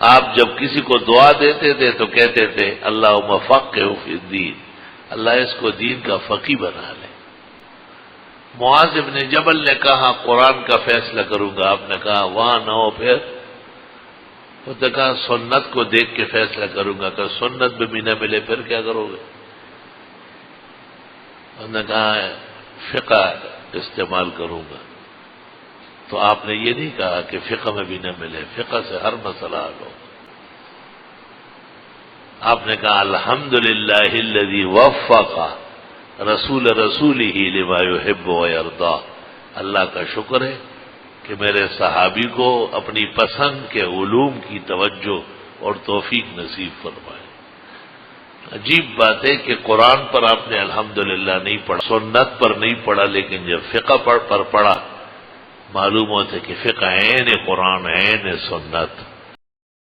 آپ جب کسی کو دعا دیتے تھے تو کہتے تھے اللہم فقہہ فی الدین، اللہ اس کو دین کا فقیہ بنا لے۔ معاذ بن جبل نے کہا قرآن کا فیصلہ کروں گا، آپ نے کہا وہاں نہ ہو پھر؟ اس نے کہا سنت کو دیکھ کے فیصلہ کروں گا، کہ سنت میں بھی نہ ملے پھر کیا کرو گے؟ اس نے کہا فقہ استعمال کروں گا۔ تو آپ نے یہ نہیں کہا کہ فقہ میں بھی نہ ملے، فقہ سے ہر مسئلہ حل ہو۔ آپ نے کہا الحمدللہ الذی وفق رسولہ لما یحب ویرضی، اللہ کا شکر ہے کہ میرے صحابی کو اپنی پسند کے علوم کی توجہ اور توفیق نصیب فرمائے۔ عجیب بات ہے کہ قرآن پر آپ نے الحمدللہ نہیں پڑھا، سنت پر نہیں پڑھا، لیکن جب فقہ پر پڑھا معلوم ہوتا ہے کہ فقہ عین قرآن عین سنت۔